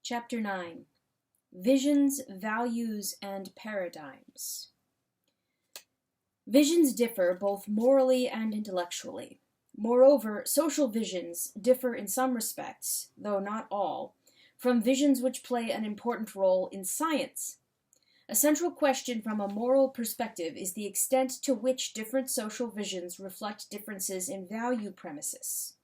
Chapter 9. Visions, Values, and Paradigms. Visions differ both morally and intellectually. Moreover, social visions differ in some respects, though not all, from visions which play an important role in science. A central question from a moral perspective is the extent to which different social visions reflect differences in value premises.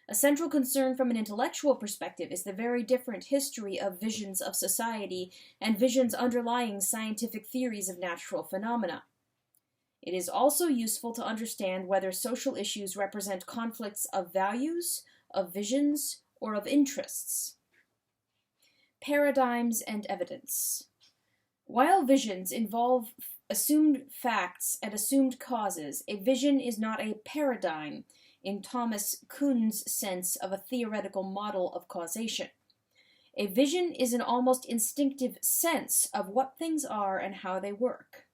A central concern from an intellectual perspective is the very different history of visions of society and visions underlying scientific theories of natural phenomena. It is also useful to understand whether social issues represent conflicts of values, of visions, or of interests. Paradigms and evidence. While visions involve assumed facts and assumed causes, a vision is not a paradigm in Thomas Kuhn's sense of a theoretical model of causation. A vision is an almost instinctive sense of what things are and how they work.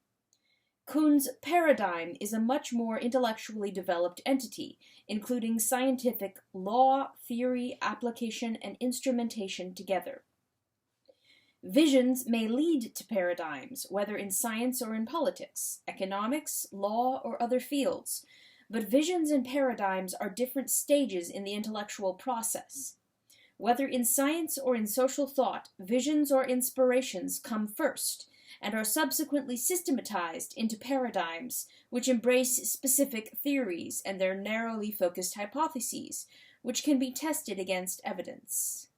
Kuhn's paradigm is a much more intellectually developed entity, including scientific law, theory, application, and instrumentation together. Visions may lead to paradigms, whether in science or in politics, economics, law, or other fields, but visions and paradigms are different stages in the intellectual process. Whether in science or in social thought, visions or inspirations come first, and are subsequently systematized into paradigms, which embrace specific theories and their narrowly focused hypotheses, which can be tested against evidence.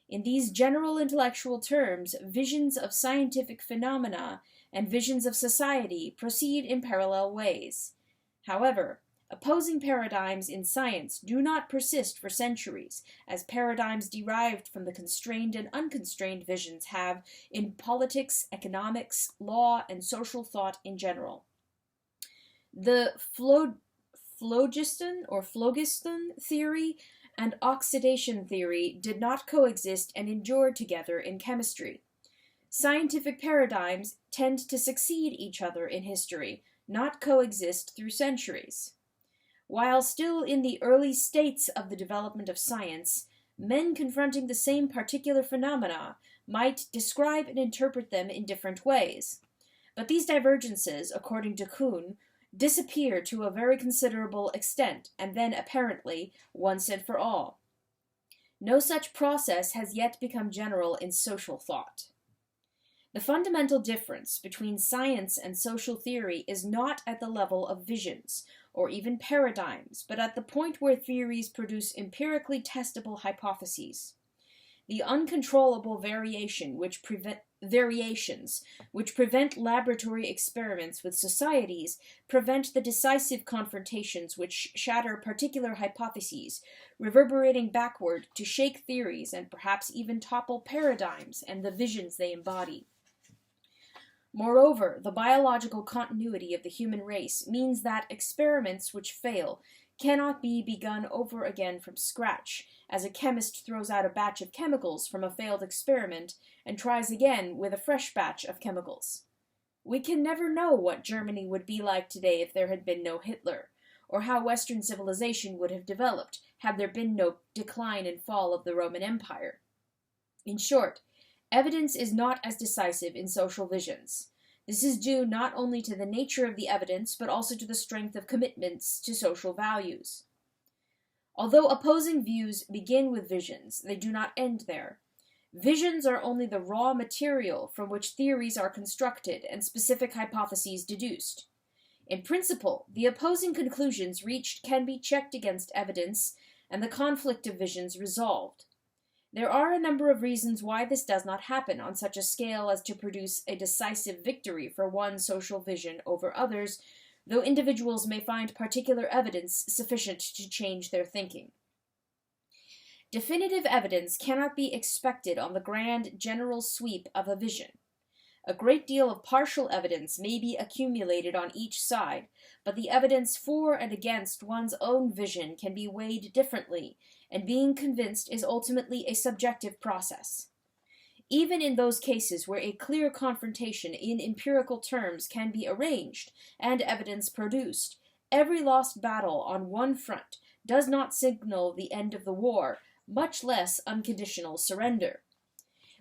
In these general intellectual terms, visions of scientific phenomena and visions of society proceed in parallel ways. However, opposing paradigms in science do not persist for centuries, as paradigms derived from the constrained and unconstrained visions have in politics, economics, law, and social thought in general. The phlogiston theory and oxidation theory did not coexist and endure together in chemistry. Scientific paradigms tend to succeed each other in history, not coexist through centuries. While still in the early states of the development of science, men confronting the same particular phenomena might describe and interpret them in different ways. But these divergences, according to Kuhn, disappear to a very considerable extent, and then apparently once and for all. No such process has yet become general in social thought. The fundamental difference between science and social theory is not at the level of visions, or even paradigms, but at the point where theories produce empirically testable hypotheses. The uncontrollable variations which prevent laboratory experiments with societies prevent the decisive confrontations which shatter particular hypotheses, reverberating backward to shake theories and perhaps even topple paradigms and the visions they embody. Moreover, the biological continuity of the human race means that experiments which fail cannot be begun over again from scratch, as a chemist throws out a batch of chemicals from a failed experiment and tries again with a fresh batch of chemicals. We can never know what Germany would be like today if there had been no Hitler, or how Western civilization would have developed had there been no decline and fall of the Roman Empire. In short, evidence is not as decisive in social visions. This is due not only to the nature of the evidence, but also to the strength of commitments to social values. Although opposing views begin with visions, they do not end there. Visions are only the raw material from which theories are constructed and specific hypotheses deduced. In principle, the opposing conclusions reached can be checked against evidence and the conflict of visions resolved. There are a number of reasons why this does not happen on such a scale as to produce a decisive victory for one social vision over others, though individuals may find particular evidence sufficient to change their thinking. Definitive evidence cannot be expected on the grand general sweep of a vision. A great deal of partial evidence may be accumulated on each side, but the evidence for and against one's own vision can be weighed differently, and being convinced is ultimately a subjective process. Even in those cases where a clear confrontation in empirical terms can be arranged and evidence produced, every lost battle on one front does not signal the end of the war, much less unconditional surrender.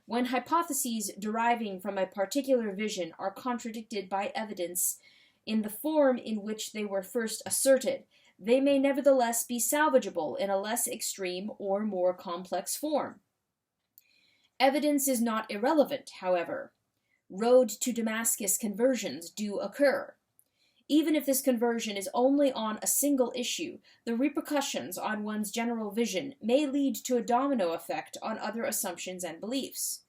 When hypotheses deriving from a particular vision are contradicted by evidence in the form in which they were first asserted, they may nevertheless be salvageable in a less extreme or more complex form. Evidence is not irrelevant, however. Road to Damascus conversions do occur. Even if this conversion is only on a single issue, the repercussions on one's general vision may lead to a domino effect on other assumptions and beliefs.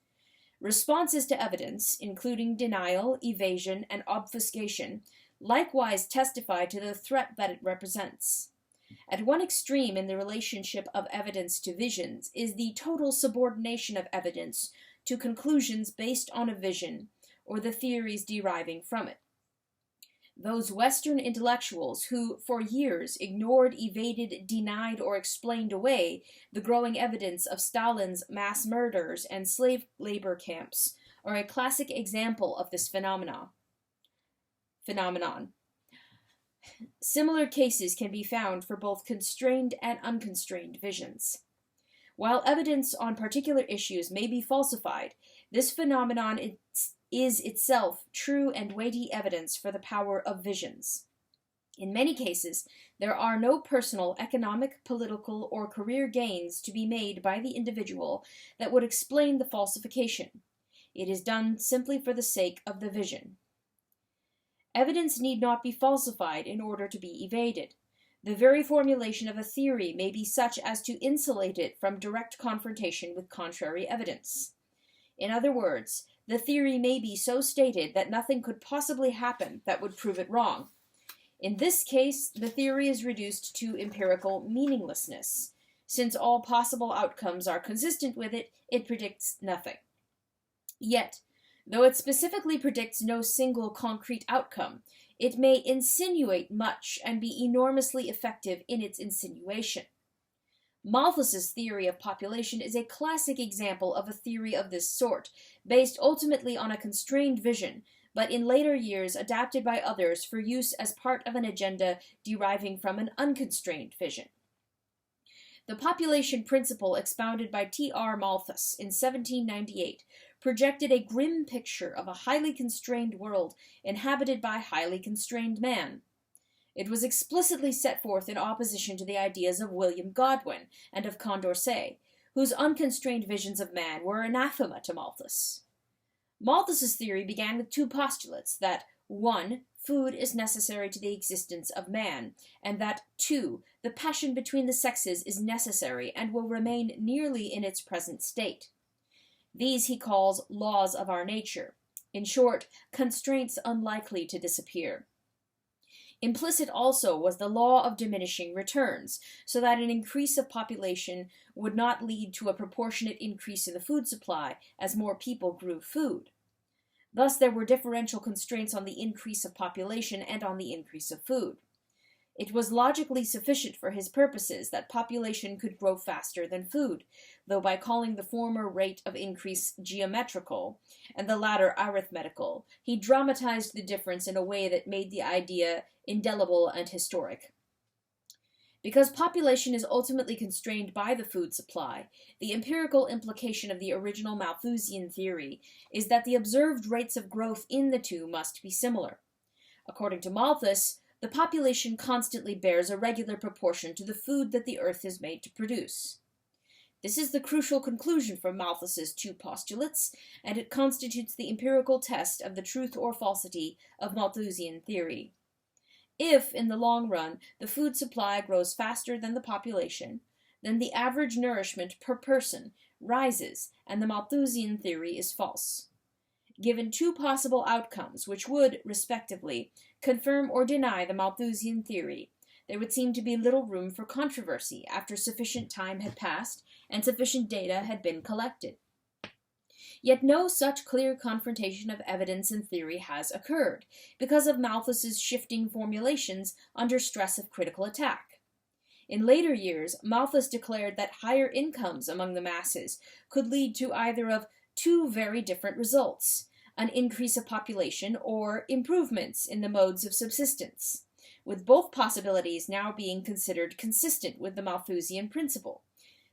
Responses to evidence, including denial, evasion, and obfuscation, likewise testify to the threat that it represents. At one extreme in the relationship of evidence to visions is the total subordination of evidence to conclusions based on a vision or the theories deriving from it. Those Western intellectuals who, for years, ignored, evaded, denied, or explained away the growing evidence of Stalin's mass murders and slave labor camps are a classic example of this phenomenon. Similar cases can be found for both constrained and unconstrained visions. While evidence on particular issues may be falsified, this phenomenon is itself true and weighty evidence for the power of visions. In many cases, there are no personal, economic, political, or career gains to be made by the individual that would explain the falsification. It is done simply for the sake of the vision. Evidence need not be falsified in order to be evaded. The very formulation of a theory may be such as to insulate it from direct confrontation with contrary evidence. In other words, the theory may be so stated that nothing could possibly happen that would prove it wrong. In this case, the theory is reduced to empirical meaninglessness. Since all possible outcomes are consistent with it, it predicts nothing. Yet, though it specifically predicts no single concrete outcome, it may insinuate much and be enormously effective in its insinuation. Malthus's theory of population is a classic example of a theory of this sort, based ultimately on a constrained vision, but in later years adapted by others for use as part of an agenda deriving from an unconstrained vision. The population principle expounded by T.R. Malthus in 1798 projected a grim picture of a highly constrained world inhabited by highly constrained man. It was explicitly set forth in opposition to the ideas of William Godwin and of Condorcet, whose unconstrained visions of man were anathema to Malthus. Malthus's theory began with two postulates, that 1. Food is necessary to the existence of man, and that 2. The passion between the sexes is necessary and will remain nearly in its present state. These he calls laws of our nature, in short, constraints unlikely to disappear. Implicit also was the law of diminishing returns, so that an increase of population would not lead to a proportionate increase in the food supply as more people grew food. Thus there were differential constraints on the increase of population and on the increase of food. It was logically sufficient for his purposes that population could grow faster than food, though by calling the former rate of increase geometrical, and the latter arithmetical, he dramatized the difference in a way that made the idea indelible and historic. Because population is ultimately constrained by the food supply, the empirical implication of the original Malthusian theory is that the observed rates of growth in the two must be similar. According to Malthus, the population constantly bears a regular proportion to the food that the earth is made to produce. This is the crucial conclusion from Malthus's two postulates, and it constitutes the empirical test of the truth or falsity of Malthusian theory. If, in the long run, the food supply grows faster than the population, then the average nourishment per person rises, and the Malthusian theory is false. Given two possible outcomes, which would, respectively, confirm or deny the Malthusian theory, there would seem to be little room for controversy after sufficient time had passed and sufficient data had been collected. Yet no such clear confrontation of evidence and theory has occurred, because of Malthus's shifting formulations under stress of critical attack. In later years, Malthus declared that higher incomes among the masses could lead to either of two very different results: an increase of population or improvements in the modes of subsistence, with both possibilities now being considered consistent with the Malthusian principle.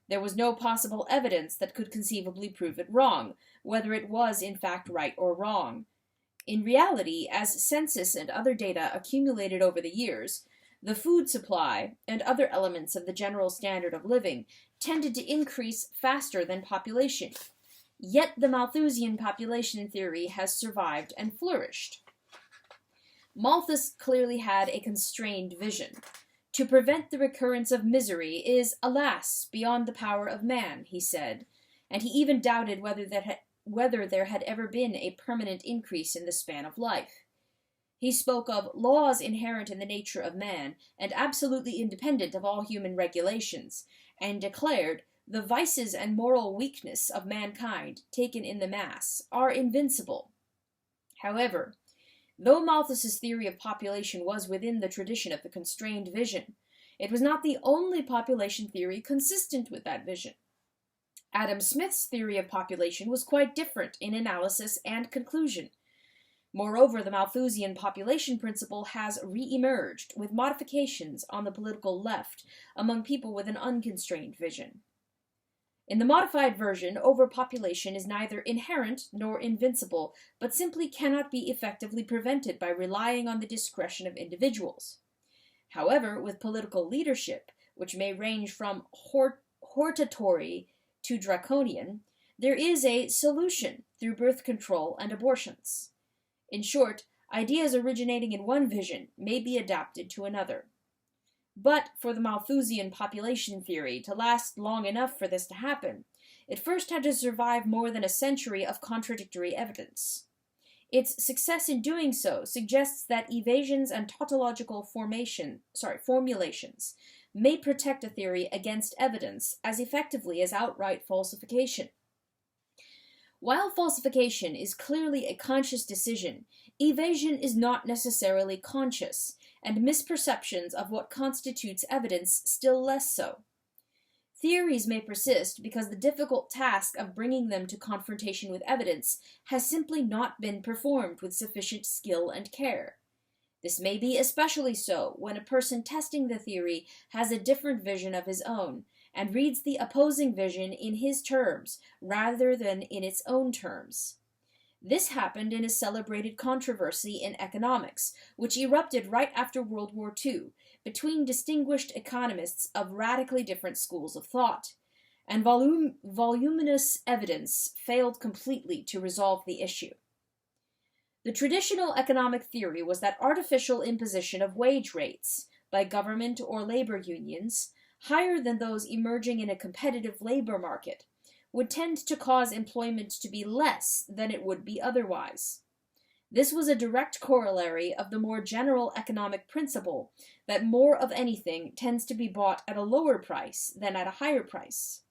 There was no possible evidence that could conceivably prove it wrong, whether it was in fact right or wrong. In reality, as census and other data accumulated over the years, the food supply and other elements of the general standard of living tended to increase faster than population. Yet the Malthusian population theory has survived and flourished. Malthus clearly had a constrained vision. To prevent the recurrence of misery is, alas, beyond the power of man, he said, and he even doubted whether there had ever been a permanent increase in the span of life. He spoke of laws inherent in the nature of man and absolutely independent of all human regulations, and declared, the vices and moral weakness of mankind, taken in the mass, are invincible. However, though Malthus's theory of population was within the tradition of the constrained vision, it was not the only population theory consistent with that vision. Adam Smith's theory of population was quite different in analysis and conclusion. Moreover, the Malthusian population principle has re-emerged with modifications on the political left among people with an unconstrained vision. In the modified version, overpopulation is neither inherent nor invincible, but simply cannot be effectively prevented by relying on the discretion of individuals. However, with political leadership, which may range from hortatory to draconian, there is a solution through birth control and abortions. In short, ideas originating in one vision may be adapted to another. But for the Malthusian population theory to last long enough for this to happen, it first had to survive more than a century of contradictory evidence. Its success in doing so suggests that evasions and tautological formulations may protect a theory against evidence as effectively as outright falsification. While falsification is clearly a conscious decision, evasion is not necessarily conscious, and misperceptions of what constitutes evidence still less so. Theories may persist because the difficult task of bringing them to confrontation with evidence has simply not been performed with sufficient skill and care. This may be especially so when a person testing the theory has a different vision of his own, and reads the opposing vision in his terms rather than in its own terms. This happened in a celebrated controversy in economics, which erupted right after World War II, between distinguished economists of radically different schools of thought, and voluminous evidence failed completely to resolve the issue. The traditional economic theory was that artificial imposition of wage rates, by government or labor unions, higher than those emerging in a competitive labor market, would tend to cause employment to be less than it would be otherwise. This was a direct corollary of the more general economic principle that more of anything tends to be bought at a lower price than at a higher price.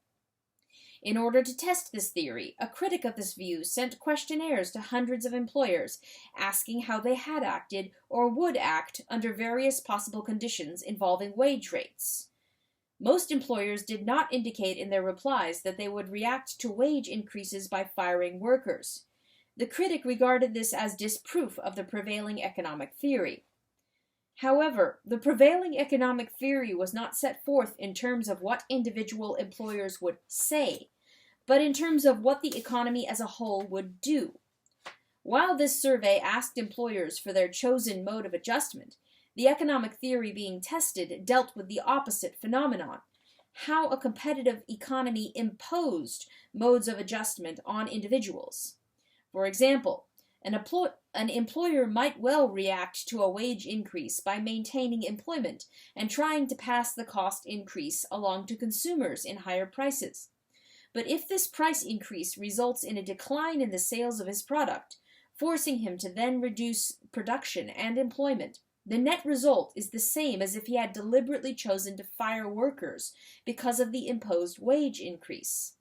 In order to test this theory, a critic of this view sent questionnaires to hundreds of employers, asking how they had acted or would act under various possible conditions involving wage rates. Most employers did not indicate in their replies that they would react to wage increases by firing workers. The critic regarded this as disproof of the prevailing economic theory. However, the prevailing economic theory was not set forth in terms of what individual employers would say, but in terms of what the economy as a whole would do. While this survey asked employers for their chosen mode of adjustment, the economic theory being tested dealt with the opposite phenomenon, how a competitive economy imposed modes of adjustment on individuals. For example, an employer might well react to a wage increase by maintaining employment and trying to pass the cost increase along to consumers in higher prices. But if this price increase results in a decline in the sales of his product, forcing him to then reduce production and employment, the net result is the same as if he had deliberately chosen to fire workers because of the imposed wage increase.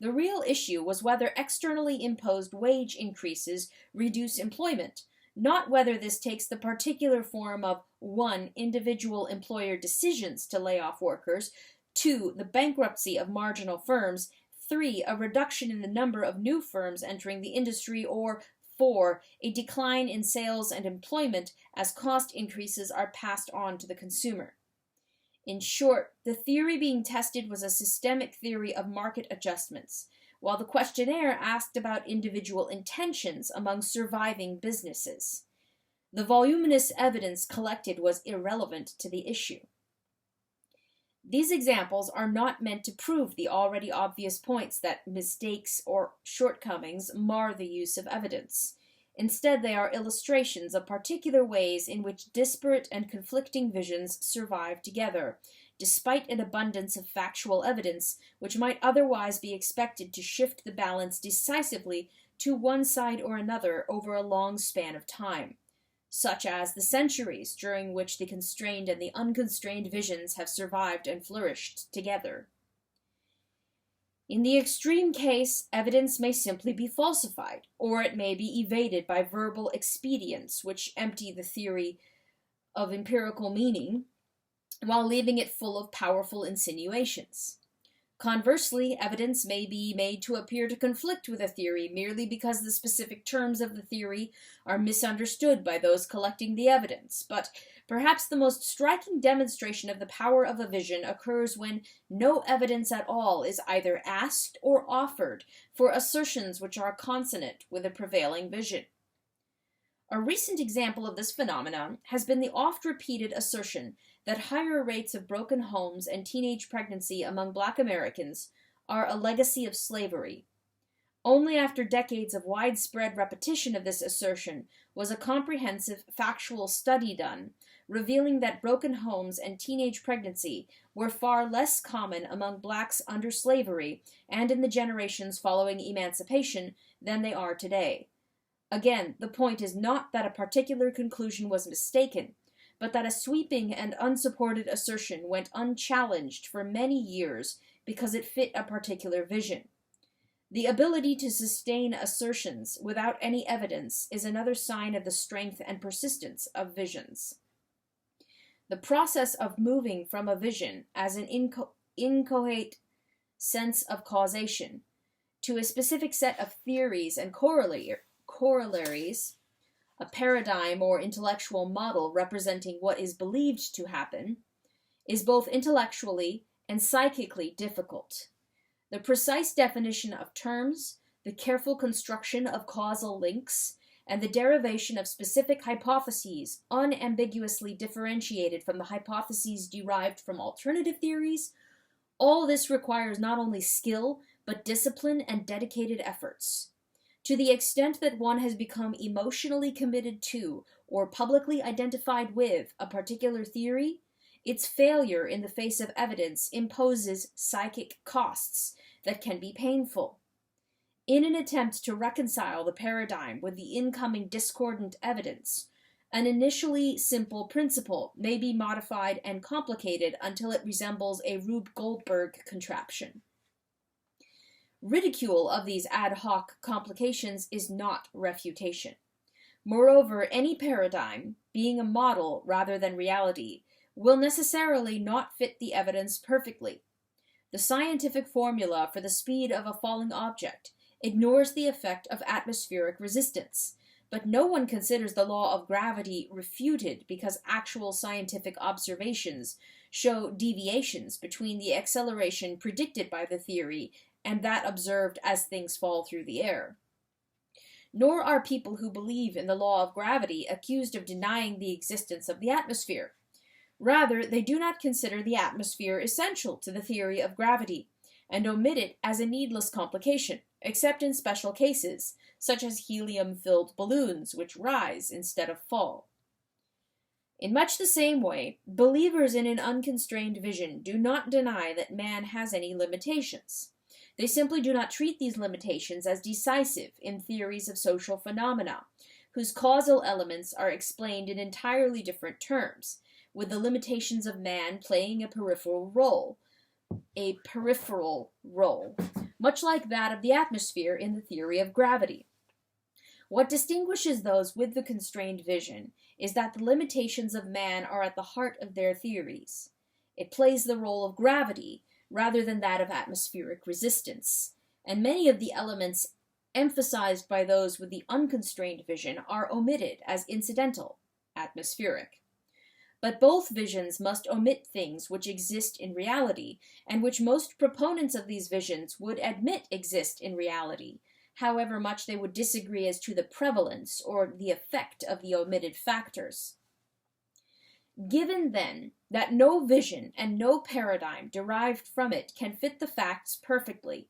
The real issue was whether externally imposed wage increases reduce employment, not whether this takes the particular form of 1. Individual employer decisions to lay off workers, 2. The bankruptcy of marginal firms, 3. A reduction in the number of new firms entering the industry, or 4. A decline in sales and employment as cost increases are passed on to the consumer. In short, the theory being tested was a systemic theory of market adjustments, while the questionnaire asked about individual intentions among surviving businesses. The voluminous evidence collected was irrelevant to the issue. These examples are not meant to prove the already obvious points that mistakes or shortcomings mar the use of evidence. Instead, they are illustrations of particular ways in which disparate and conflicting visions survive together, despite an abundance of factual evidence which might otherwise be expected to shift the balance decisively to one side or another over a long span of time, such as the centuries during which the constrained and the unconstrained visions have survived and flourished together. In the extreme case, evidence may simply be falsified, or it may be evaded by verbal expedients which empty the theory of empirical meaning while leaving it full of powerful insinuations. Conversely, evidence may be made to appear to conflict with a theory merely because the specific terms of the theory are misunderstood by those collecting the evidence, but perhaps the most striking demonstration of the power of a vision occurs when no evidence at all is either asked or offered for assertions which are consonant with a prevailing vision. A recent example of this phenomenon has been the oft-repeated assertion that higher rates of broken homes and teenage pregnancy among Black Americans are a legacy of slavery. Only after decades of widespread repetition of this assertion was a comprehensive factual study done, revealing that broken homes and teenage pregnancy were far less common among blacks under slavery and in the generations following emancipation than they are today. Again, the point is not that a particular conclusion was mistaken, but that a sweeping and unsupported assertion went unchallenged for many years because it fit a particular vision. The ability to sustain assertions without any evidence is another sign of the strength and persistence of visions. The process of moving from a vision as an inchoate sense of causation to a specific set of theories and corollaries, a paradigm or intellectual model representing what is believed to happen, is both intellectually and psychically difficult. The precise definition of terms, the careful construction of causal links, and the derivation of specific hypotheses unambiguously differentiated from the hypotheses derived from alternative theories, all this requires not only skill, but discipline and dedicated efforts. To the extent that one has become emotionally committed to or publicly identified with a particular theory, its failure in the face of evidence imposes psychic costs that can be painful. In an attempt to reconcile the paradigm with the incoming discordant evidence, an initially simple principle may be modified and complicated until it resembles a Rube Goldberg contraption. Ridicule of these ad hoc complications is not refutation. Moreover, any paradigm, being a model rather than reality, will necessarily not fit the evidence perfectly. The scientific formula for the speed of a falling object ignores the effect of atmospheric resistance, but no one considers the law of gravity refuted because actual scientific observations show deviations between the acceleration predicted by the theory and that observed as things fall through the air. Nor are people who believe in the law of gravity accused of denying the existence of the atmosphere. Rather, they do not consider the atmosphere essential to the theory of gravity, and omit it as a needless complication, except in special cases, such as helium-filled balloons which rise instead of fall. In much the same way, believers in an unconstrained vision do not deny that man has any limitations. They simply do not treat these limitations as decisive in theories of social phenomena, whose causal elements are explained in entirely different terms, with the limitations of man playing a peripheral role, much like that of the atmosphere in the theory of gravity. What distinguishes those with the constrained vision is that the limitations of man are at the heart of their theories. It plays the role of gravity rather than that of atmospheric resistance, and many of the elements emphasized by those with the unconstrained vision are omitted as incidental, atmospheric. But both visions must omit things which exist in reality, and which most proponents of these visions would admit exist in reality, however much they would disagree as to the prevalence or the effect of the omitted factors. Given, then, that no vision and no paradigm derived from it can fit the facts perfectly,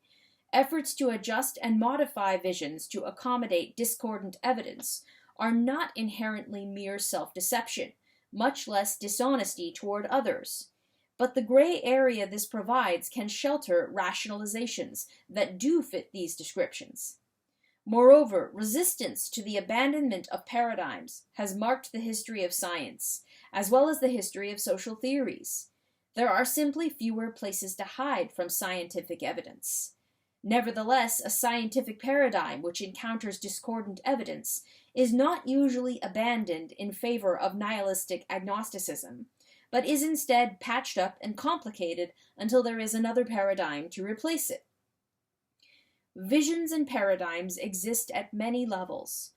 efforts to adjust and modify visions to accommodate discordant evidence are not inherently mere self-deception, much less dishonesty toward others. But the gray area this provides can shelter rationalizations that do fit these descriptions. Moreover, resistance to the abandonment of paradigms has marked the history of science, as well as the history of social theories. There are simply fewer places to hide from scientific evidence. Nevertheless, a scientific paradigm which encounters discordant evidence is not usually abandoned in favor of nihilistic agnosticism, but is instead patched up and complicated until there is another paradigm to replace it. Visions and paradigms exist at many levels.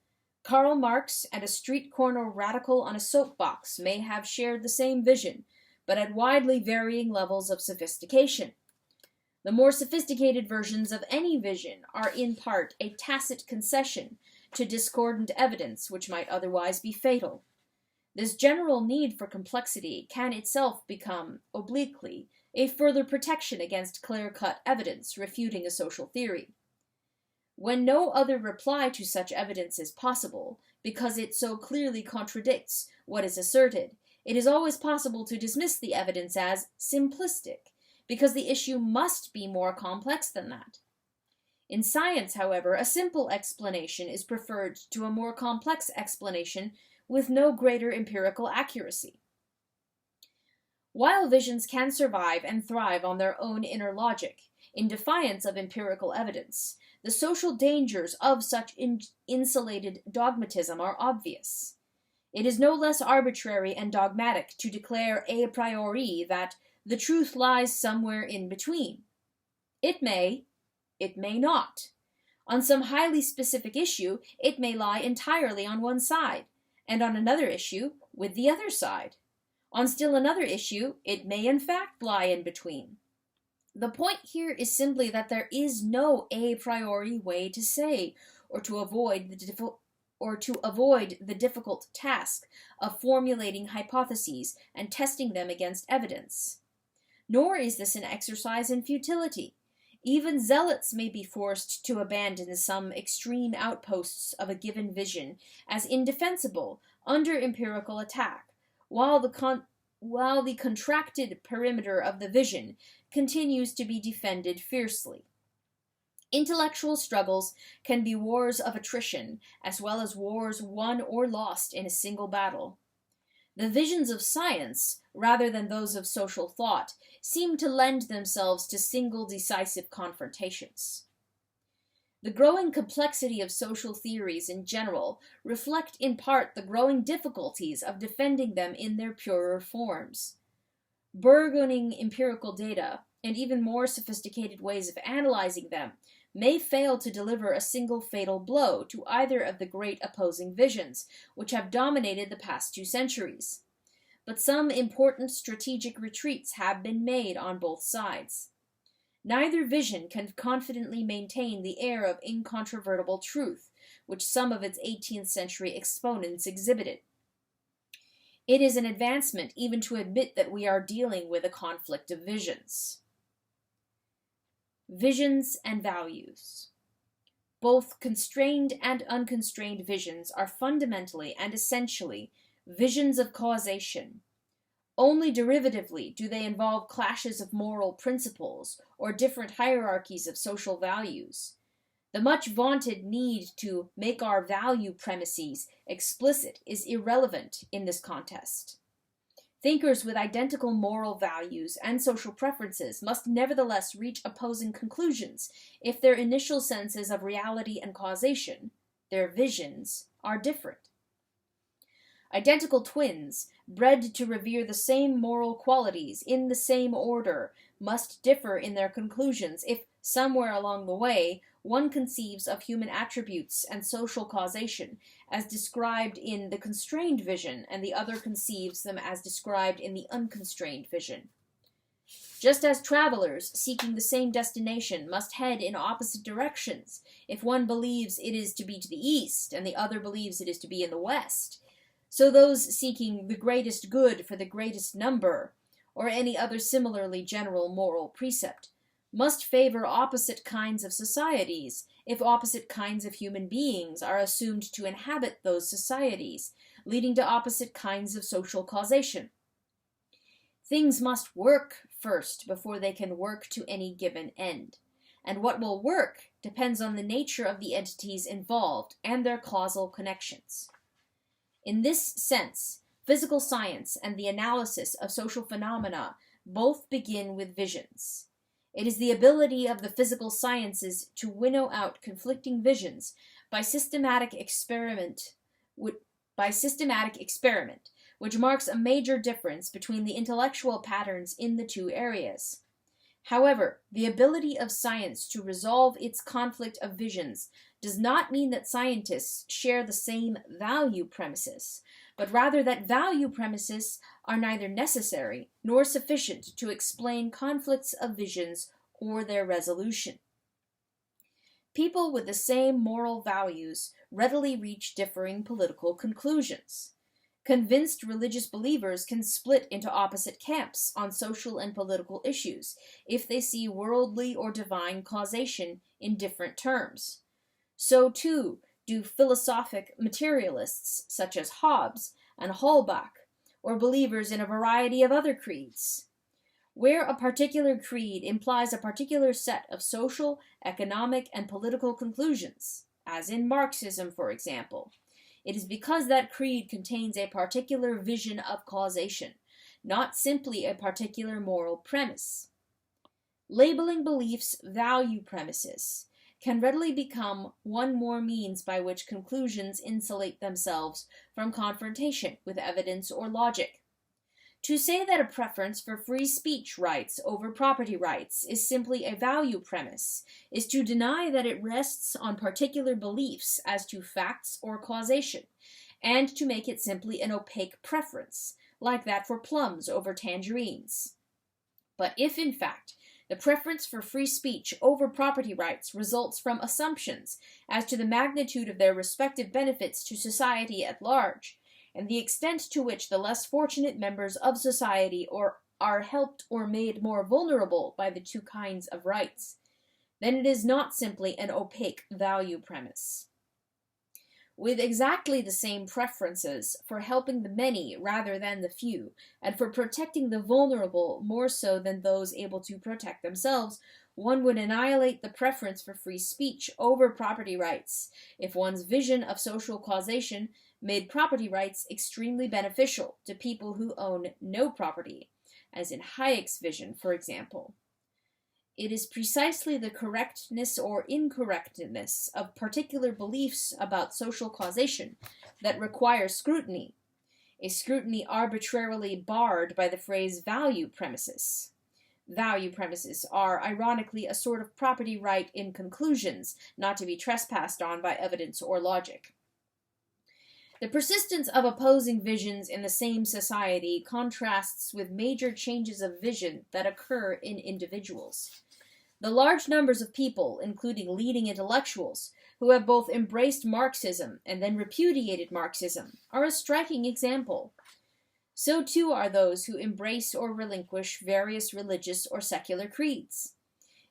Karl Marx and a street corner radical on a soapbox may have shared the same vision, but at widely varying levels of sophistication. The more sophisticated versions of any vision are in part a tacit concession to discordant evidence which might otherwise be fatal. This general need for complexity can itself become, obliquely, a further protection against clear-cut evidence refuting a social theory. When no other reply to such evidence is possible, because it so clearly contradicts what is asserted, it is always possible to dismiss the evidence as simplistic, because the issue must be more complex than that. In science, however, a simple explanation is preferred to a more complex explanation with no greater empirical accuracy. While visions can survive and thrive on their own inner logic, in defiance of empirical evidence, the social dangers of such insulated dogmatism are obvious. It is no less arbitrary and dogmatic to declare a priori that the truth lies somewhere in between. It may not. On some highly specific issue, it may lie entirely on one side, and on another issue, with the other side. On still another issue, it may in fact lie in between. The point here is simply that there is no a priori way to say, or to avoid the difficult task of formulating hypotheses and testing them against evidence. Nor is this an exercise in futility. Even zealots may be forced to abandon some extreme outposts of a given vision as indefensible under empirical attack, while the contracted perimeter of the vision continues to be defended fiercely. Intellectual struggles can be wars of attrition, as well as wars won or lost in a single battle. The visions of science, rather than those of social thought, seem to lend themselves to single decisive confrontations. The growing complexity of social theories in general reflect in part the growing difficulties of defending them in their purer forms. Burgeoning empirical data, and even more sophisticated ways of analyzing them, may fail to deliver a single fatal blow to either of the great opposing visions, which have dominated the past 2 centuries. But some important strategic retreats have been made on both sides. Neither vision can confidently maintain the air of incontrovertible truth, which some of its 18th century exponents exhibited. It is an advancement even to admit that we are dealing with a conflict of visions. Visions and values. Both constrained and unconstrained visions are fundamentally and essentially visions of causation. Only derivatively do they involve clashes of moral principles or different hierarchies of social values. The much vaunted need to make our value premises explicit is irrelevant in this contest. Thinkers with identical moral values and social preferences must nevertheless reach opposing conclusions if their initial senses of reality and causation, their visions, are different. Identical twins, bred to revere the same moral qualities in the same order, must differ in their conclusions if, somewhere along the way, one conceives of human attributes and social causation as described in the constrained vision, and the other conceives them as described in the unconstrained vision. Just as travelers seeking the same destination must head in opposite directions, if one believes it is to be to the east and the other believes it is to be in the west, so those seeking the greatest good for the greatest number, or any other similarly general moral precept, must favor opposite kinds of societies, if opposite kinds of human beings are assumed to inhabit those societies, leading to opposite kinds of social causation. Things must work first before they can work to any given end, and what will work depends on the nature of the entities involved and their causal connections. In this sense, physical science and the analysis of social phenomena both begin with visions. It is the ability of the physical sciences to winnow out conflicting visions by systematic experiment, which marks a major difference between the intellectual patterns in the two areas. However, the ability of science to resolve its conflict of visions does not mean that scientists share the same value premises, but rather that value premises are neither necessary nor sufficient to explain conflicts of visions or their resolution. People with the same moral values readily reach differing political conclusions. Convinced religious believers can split into opposite camps on social and political issues if they see worldly or divine causation in different terms. So too do philosophic materialists such as Hobbes and Holbach, or believers in a variety of other creeds. Where a particular creed implies a particular set of social, economic, and political conclusions, as in Marxism, for example, it is because that creed contains a particular vision of causation, not simply a particular moral premise. Labeling beliefs value premises can readily become one more means by which conclusions insulate themselves from confrontation with evidence or logic. To say that a preference for free speech rights over property rights is simply a value premise is to deny that it rests on particular beliefs as to facts or causation, and to make it simply an opaque preference, like that for plums over tangerines. But if, in fact, the preference for free speech over property rights results from assumptions as to the magnitude of their respective benefits to society at large, and the extent to which the less fortunate members of society are helped or made more vulnerable by the two kinds of rights, then it is not simply an opaque value premise. With exactly the same preferences for helping the many rather than the few, and for protecting the vulnerable more so than those able to protect themselves, one would annihilate the preference for free speech over property rights if one's vision of social causation made property rights extremely beneficial to people who own no property, as in Hayek's vision, for example. It is precisely the correctness or incorrectness of particular beliefs about social causation that requires scrutiny, a scrutiny arbitrarily barred by the phrase value premises. Value premises are, ironically, a sort of property right in conclusions, not to be trespassed on by evidence or logic. The persistence of opposing visions in the same society contrasts with major changes of vision that occur in individuals. The large numbers of people, including leading intellectuals, who have both embraced Marxism and then repudiated Marxism, are a striking example. So too are those who embrace or relinquish various religious or secular creeds.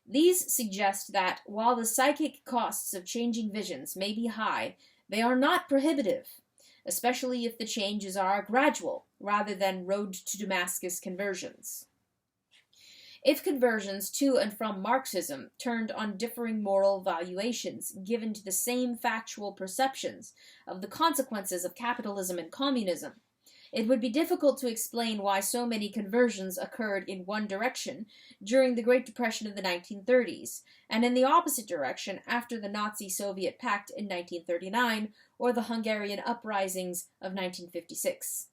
These suggest that, while the psychic costs of changing visions may be high, they are not prohibitive, especially if the changes are gradual, rather than road to Damascus conversions. If conversions to and from Marxism turned on differing moral valuations given to the same factual perceptions of the consequences of capitalism and communism, it would be difficult to explain why so many conversions occurred in one direction during the Great Depression of the 1930s, and in the opposite direction after the Nazi-Soviet Pact in 1939 or the Hungarian uprisings of 1956.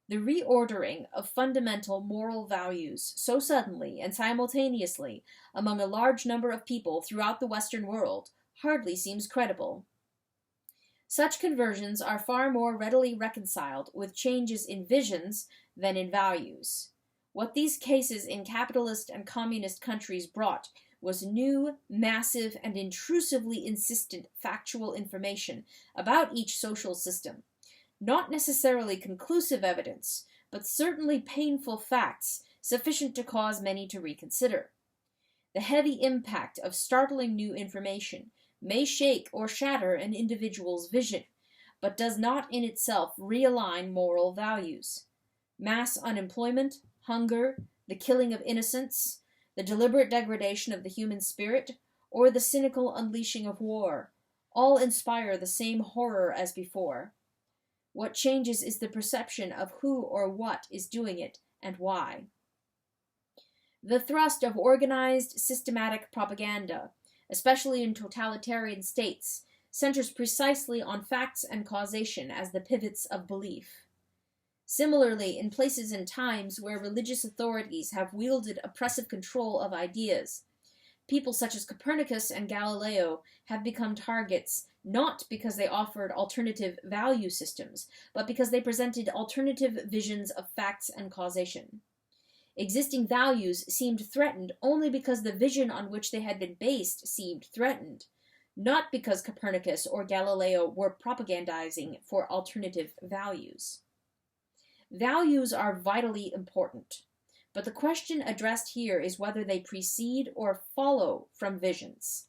The reordering of fundamental moral values so suddenly and simultaneously among a large number of people throughout the Western world hardly seems credible. Such conversions are far more readily reconciled with changes in visions than in values. What these cases in capitalist and communist countries brought was new, massive, and intrusively insistent factual information about each social system. Not necessarily conclusive evidence, but certainly painful facts sufficient to cause many to reconsider. The heavy impact of startling new information may shake or shatter an individual's vision, but does not in itself realign moral values. Mass unemployment, hunger, the killing of innocents, the deliberate degradation of the human spirit, or the cynical unleashing of war, all inspire the same horror as before. What changes is the perception of who or what is doing it and why. The thrust of organized, systematic propaganda, especially in totalitarian states, centers precisely on facts and causation as the pivots of belief. Similarly, in places and times where religious authorities have wielded oppressive control of ideas, people such as Copernicus and Galileo have become targets not because they offered alternative value systems, but because they presented alternative visions of facts and causation. Existing values seemed threatened only because the vision on which they had been based seemed threatened, not because Copernicus or Galileo were propagandizing for alternative values. Values are vitally important, but the question addressed here is whether they precede or follow from visions.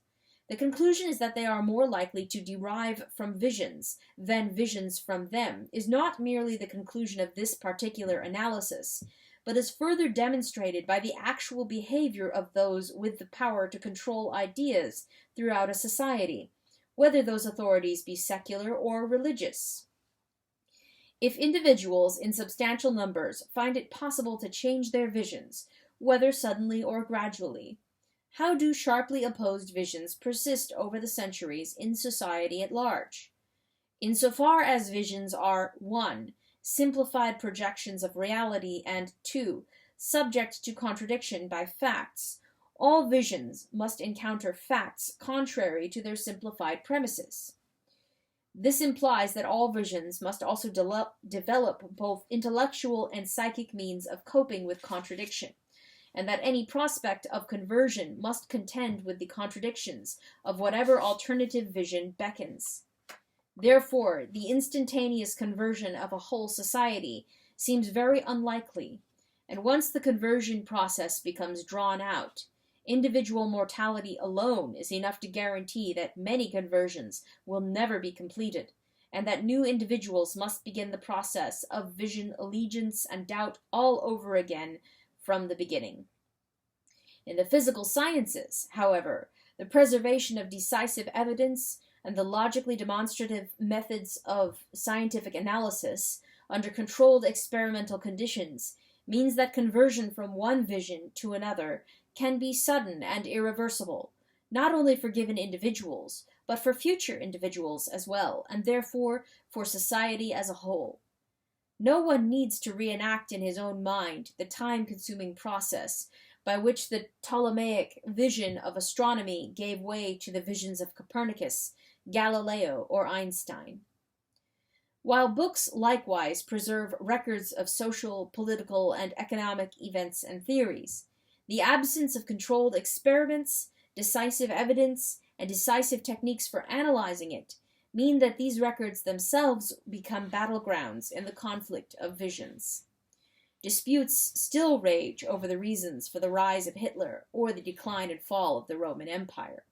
The conclusion is that they are more likely to derive from visions than visions from them is not merely the conclusion of this particular analysis, but is further demonstrated by the actual behavior of those with the power to control ideas throughout a society, whether those authorities be secular or religious. If individuals in substantial numbers find it possible to change their visions, whether suddenly or gradually, how do sharply opposed visions persist over the centuries in society at large? Insofar as visions are 1. Simplified projections of reality, and 2. Subject to contradiction by facts, all visions must encounter facts contrary to their simplified premises. This implies that all visions must also develop both intellectual and psychic means of coping with contradiction, and that any prospect of conversion must contend with the contradictions of whatever alternative vision beckons. Therefore, the instantaneous conversion of a whole society seems very unlikely, and once the conversion process becomes drawn out, individual mortality alone is enough to guarantee that many conversions will never be completed, and that new individuals must begin the process of vision, allegiance, and doubt all over again from the beginning. In the physical sciences, however, the preservation of decisive evidence and the logically demonstrative methods of scientific analysis under controlled experimental conditions means that conversion from one vision to another can be sudden and irreversible, not only for given individuals, but for future individuals as well, and therefore for society as a whole. No one needs to reenact in his own mind the time-consuming process by which the Ptolemaic vision of astronomy gave way to the visions of Copernicus, Galileo, or Einstein. While books likewise preserve records of social, political, and economic events and theories, the absence of controlled experiments, decisive evidence, and decisive techniques for analyzing it mean that these records themselves become battlegrounds in the conflict of visions. Disputes still rage over the reasons for the rise of Hitler or the decline and fall of the Roman Empire.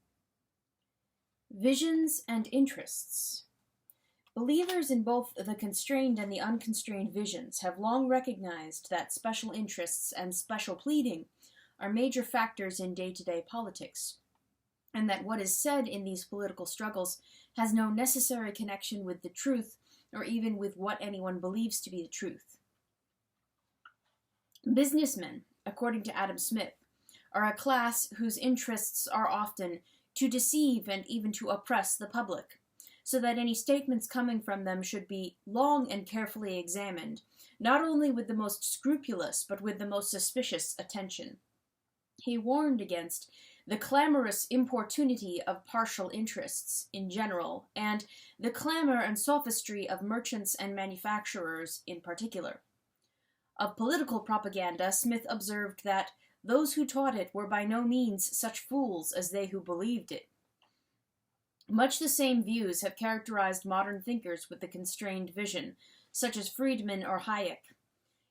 Visions and interests. Believers in both the constrained and the unconstrained visions have long recognized that special interests and special pleading are major factors in day-to-day politics, and that what is said in these political struggles has no necessary connection with the truth or even with what anyone believes to be the truth. Businessmen, according to Adam Smith, are a class whose interests are often to deceive and even to oppress the public, so that any statements coming from them should be long and carefully examined, not only with the most scrupulous, but with the most suspicious attention. He warned against the clamorous importunity of partial interests in general, and the clamor and sophistry of merchants and manufacturers in particular. Of political propaganda, Smith observed that those who taught it were by no means such fools as they who believed it. Much the same views have characterized modern thinkers with the constrained vision, such as Friedman or Hayek.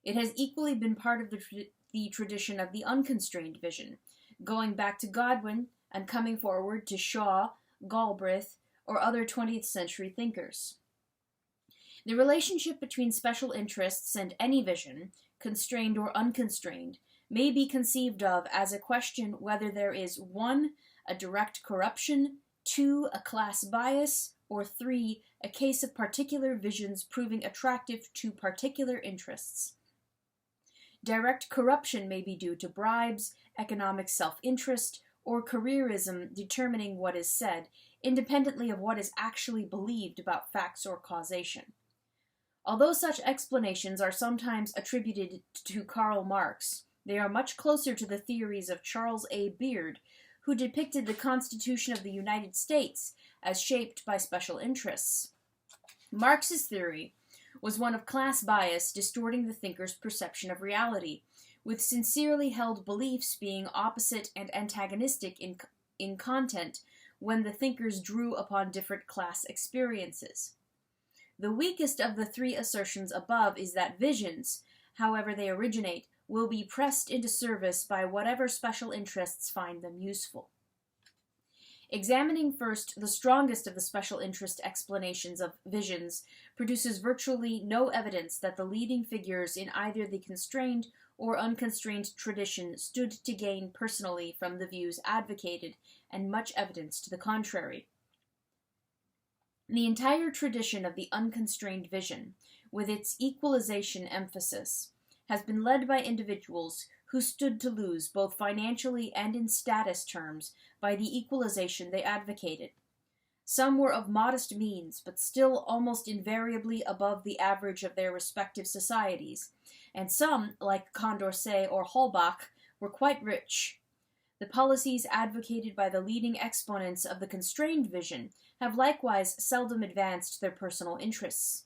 It has equally been part of the tradition of the unconstrained vision, going back to Godwin and coming forward to Shaw, Galbraith, or other 20th century thinkers. The relationship between special interests and any vision, constrained or unconstrained, may be conceived of as a question whether there is 1. A direct corruption, 2. A class bias, or 3. A case of particular visions proving attractive to particular interests. Direct corruption may be due to bribes, economic self-interest, or careerism determining what is said, independently of what is actually believed about facts or causation. Although such explanations are sometimes attributed to Karl Marx, they are much closer to the theories of Charles A. Beard, who depicted the Constitution of the United States as shaped by special interests. Marx's theory was one of class bias distorting the thinker's perception of reality, with sincerely held beliefs being opposite and antagonistic in content when the thinkers drew upon different class experiences. The weakest of the 3 assertions above is that visions, however they originate, will be pressed into service by whatever special interests find them useful. Examining first the strongest of the special interest explanations of visions produces virtually no evidence that the leading figures in either the constrained or unconstrained tradition stood to gain personally from the views advocated, and much evidence to the contrary. The entire tradition of the unconstrained vision, with its equalization emphasis, has been led by individuals who stood to lose both financially and in status terms by the equalization they advocated. Some were of modest means, but still almost invariably above the average of their respective societies, and some, like Condorcet or Holbach, were quite rich. The policies advocated by the leading exponents of the constrained vision have likewise seldom advanced their personal interests.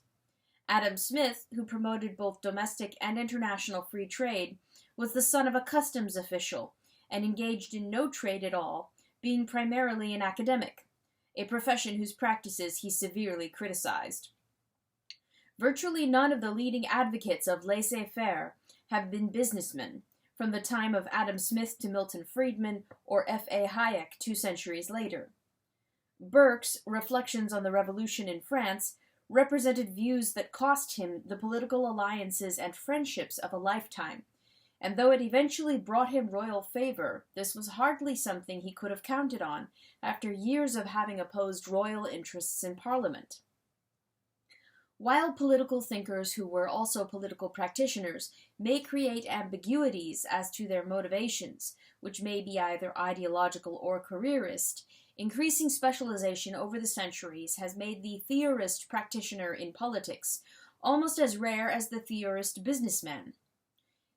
Adam Smith, who promoted both domestic and international free trade, was the son of a customs official, and engaged in no trade at all, being primarily an academic, a profession whose practices he severely criticized. Virtually none of the leading advocates of laissez-faire have been businessmen, from the time of Adam Smith to Milton Friedman or F.A. Hayek 2 centuries later. Burke's Reflections on the Revolution in France represented views that cost him the political alliances and friendships of a lifetime, and though it eventually brought him royal favor, this was hardly something he could have counted on after years of having opposed royal interests in Parliament. While political thinkers who were also political practitioners may create ambiguities as to their motivations, which may be either ideological or careerist, increasing specialization over the centuries has made the theorist practitioner in politics almost as rare as the theorist businessman.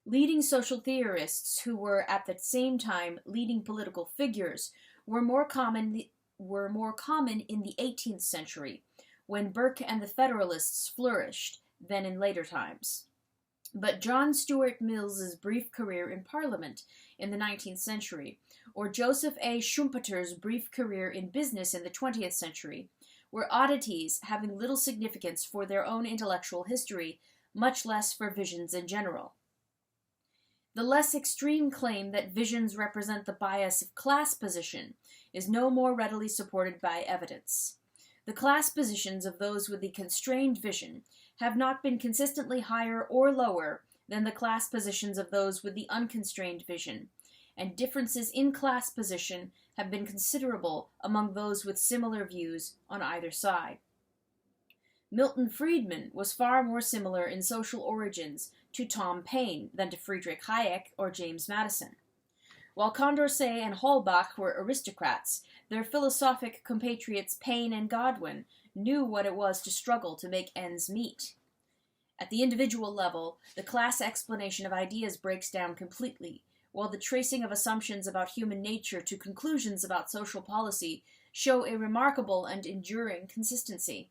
Leading social theorists who were at the same time leading political figures were more common in the 18th century, when Burke and the Federalists flourished, than in later times. But John Stuart Mill's brief career in Parliament in the 19th century, or Joseph A. Schumpeter's brief career in business in the 20th century, were oddities having little significance for their own intellectual history, much less for visions in general. The less extreme claim that visions represent the bias of class position is no more readily supported by evidence. The class positions of those with the constrained vision have not been consistently higher or lower than the class positions of those with the unconstrained vision, and differences in class position have been considerable among those with similar views on either side. Milton Friedman was far more similar in social origins to Tom Paine than to Friedrich Hayek or James Madison. While Condorcet and Holbach were aristocrats, their philosophic compatriots Paine and Godwin knew what it was to struggle to make ends meet. At the individual level, the class explanation of ideas breaks down completely, while the tracing of assumptions about human nature to conclusions about social policy show a remarkable and enduring consistency.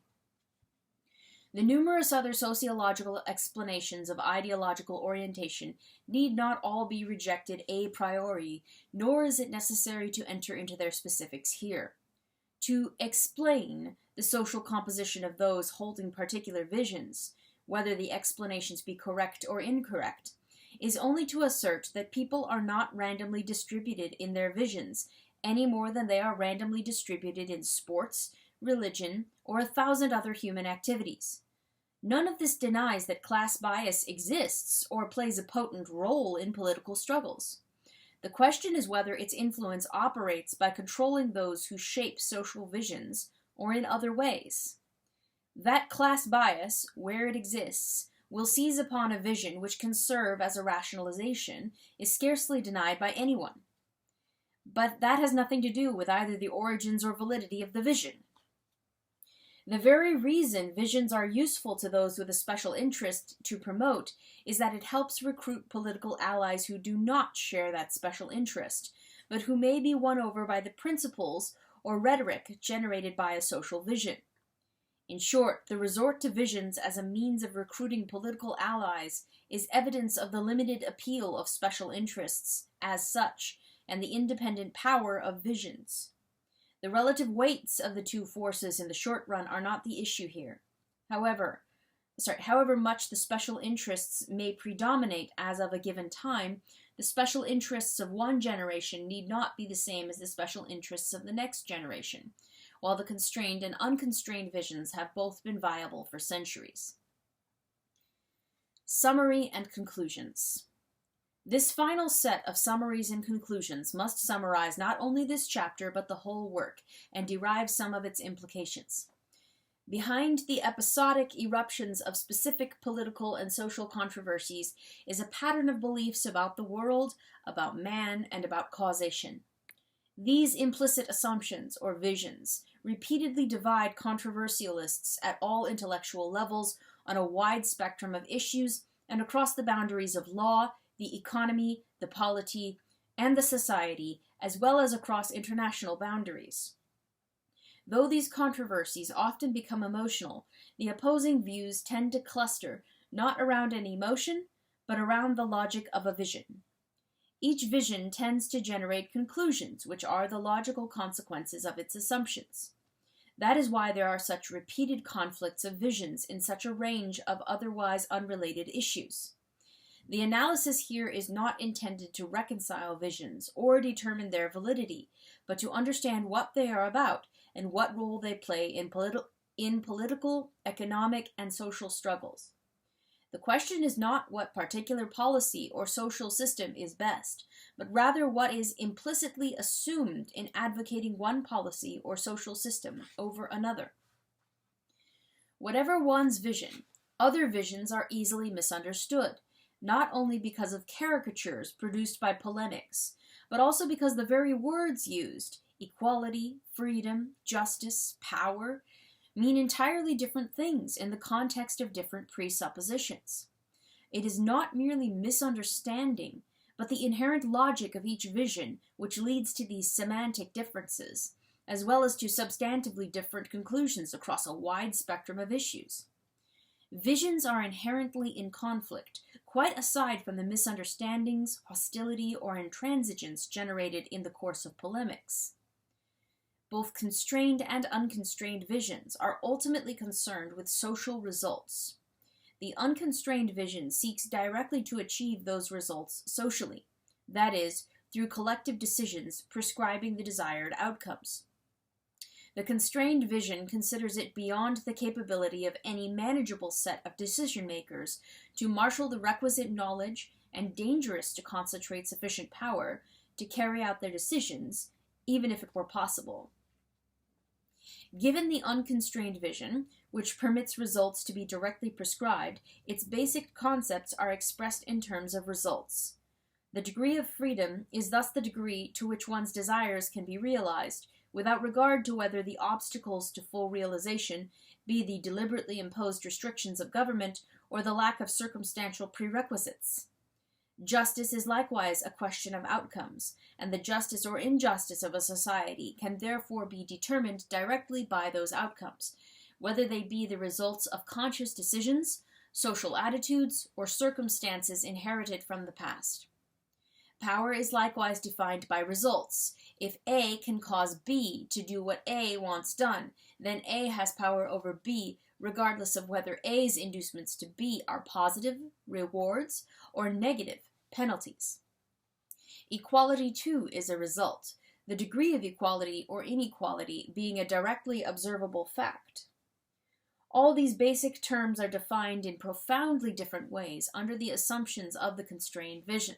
The numerous other sociological explanations of ideological orientation need not all be rejected a priori, nor is it necessary to enter into their specifics here. To explain the social composition of those holding particular visions, whether the explanations be correct or incorrect, is only to assert that people are not randomly distributed in their visions, any more than they are randomly distributed in sports, religion, or 1,000 other human activities. None of this denies that class bias exists or plays a potent role in political struggles. The question is whether its influence operates by controlling those who shape social visions or in other ways. That class bias, where it exists, will seize upon a vision which can serve as a rationalization is scarcely denied by anyone. But that has nothing to do with either the origins or validity of the vision. The very reason visions are useful to those with a special interest to promote is that it helps recruit political allies who do not share that special interest, but who may be won over by the principles or rhetoric generated by a social vision. In short, the resort to visions as a means of recruiting political allies is evidence of the limited appeal of special interests as such, and the independent power of visions. The relative weights of the two forces in the short run are not the issue here. However much the special interests may predominate as of a given time, the special interests of one generation need not be the same as the special interests of the next generation, while the constrained and unconstrained visions have both been viable for centuries. Summary and conclusions. This final set of summaries and conclusions must summarize not only this chapter but the whole work, and derive some of its implications. Behind the episodic eruptions of specific political and social controversies is a pattern of beliefs about the world, about man, and about causation. These implicit assumptions, or visions, repeatedly divide controversialists at all intellectual levels on a wide spectrum of issues and across the boundaries of law, the economy, the polity, and the society, as well as across international boundaries. Though these controversies often become emotional, the opposing views tend to cluster not around an emotion, but around the logic of a vision. Each vision tends to generate conclusions, which are the logical consequences of its assumptions. That is why there are such repeated conflicts of visions in such a range of otherwise unrelated issues. The analysis here is not intended to reconcile visions or determine their validity, but to understand what they are about and what role they play in political, economic, and social struggles. The question is not what particular policy or social system is best, but rather what is implicitly assumed in advocating one policy or social system over another. Whatever one's vision, other visions are easily misunderstood, not only because of caricatures produced by polemics, but also because the very words used, equality, freedom, justice, power, mean entirely different things in the context of different presuppositions. It is not merely misunderstanding, but the inherent logic of each vision which leads to these semantic differences, as well as to substantively different conclusions across a wide spectrum of issues. Visions are inherently in conflict, quite aside from the misunderstandings, hostility, or intransigence generated in the course of polemics. Both constrained and unconstrained visions are ultimately concerned with social results. The unconstrained vision seeks directly to achieve those results socially, that is, through collective decisions prescribing the desired outcomes. The constrained vision considers it beyond the capability of any manageable set of decision-makers to marshal the requisite knowledge and dangerous to concentrate sufficient power to carry out their decisions, even if it were possible. Given the unconstrained vision, which permits results to be directly prescribed, its basic concepts are expressed in terms of results. The degree of freedom is thus the degree to which one's desires can be realized, without regard to whether the obstacles to full realization be the deliberately imposed restrictions of government or the lack of circumstantial prerequisites. Justice is likewise a question of outcomes, and the justice or injustice of a society can therefore be determined directly by those outcomes, whether they be the results of conscious decisions, social attitudes, or circumstances inherited from the past. Power is likewise defined by results. If A can cause B to do what A wants done, then A has power over B, regardless of whether A's inducements to B are positive, rewards, or negative, penalties. Equality, too, is a result, the degree of equality or inequality being a directly observable fact. All these basic terms are defined in profoundly different ways under the assumptions of the constrained vision.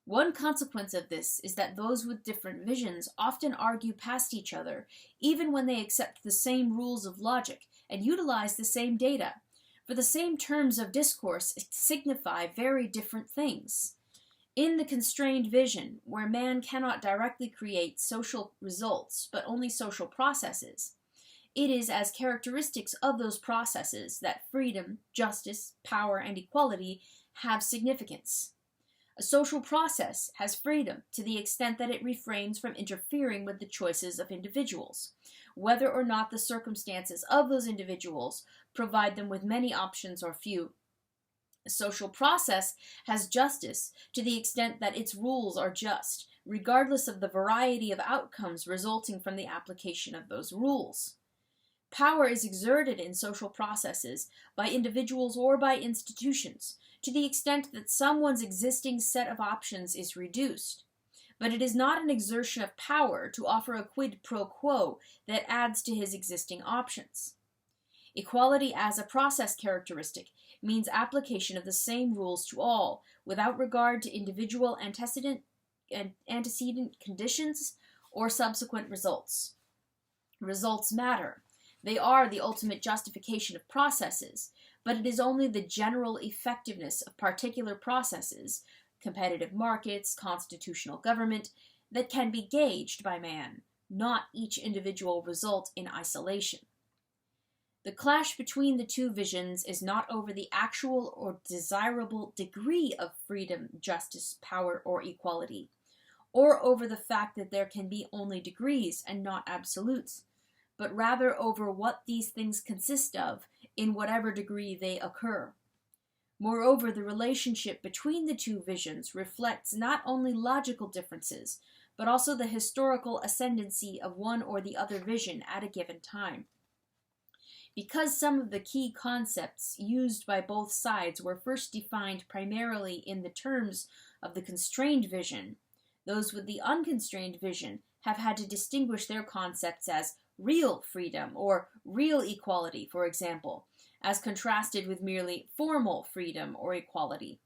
One consequence of this is that those with different visions often argue past each other, even when they accept the same rules of logic and utilize the same data, for the same terms of discourse signify very different things. In the constrained vision, where man cannot directly create social results, but only social processes, it is as characteristics of those processes that freedom, justice, power, and equality have significance. A social process has freedom to the extent that it refrains from interfering with the choices of individuals, whether or not the circumstances of those individuals provide them with many options or few. A social process has justice to the extent that its rules are just, regardless of the variety of outcomes resulting from the application of those rules. Power is exerted in social processes by individuals or by institutions, to the extent that someone's existing set of options is reduced. But it is not an exertion of power to offer a quid pro quo that adds to his existing options. Equality as a process characteristic means application of the same rules to all, without regard to individual antecedent conditions or subsequent results. Results matter. They are the ultimate justification of processes, but it is only the general effectiveness of particular processes, competitive markets, constitutional government, that can be gauged by man, not each individual result in isolation. The clash between the two visions is not over the actual or desirable degree of freedom, justice, power, or equality, or over the fact that there can be only degrees and not absolutes, but rather over what these things consist of in whatever degree they occur. Moreover, the relationship between the two visions reflects not only logical differences, but also the historical ascendancy of one or the other vision at a given time. Because some of the key concepts used by both sides were first defined primarily in the terms of the constrained vision, those with the unconstrained vision have had to distinguish their concepts as real freedom or real equality, for example, as contrasted with merely formal freedom or equality.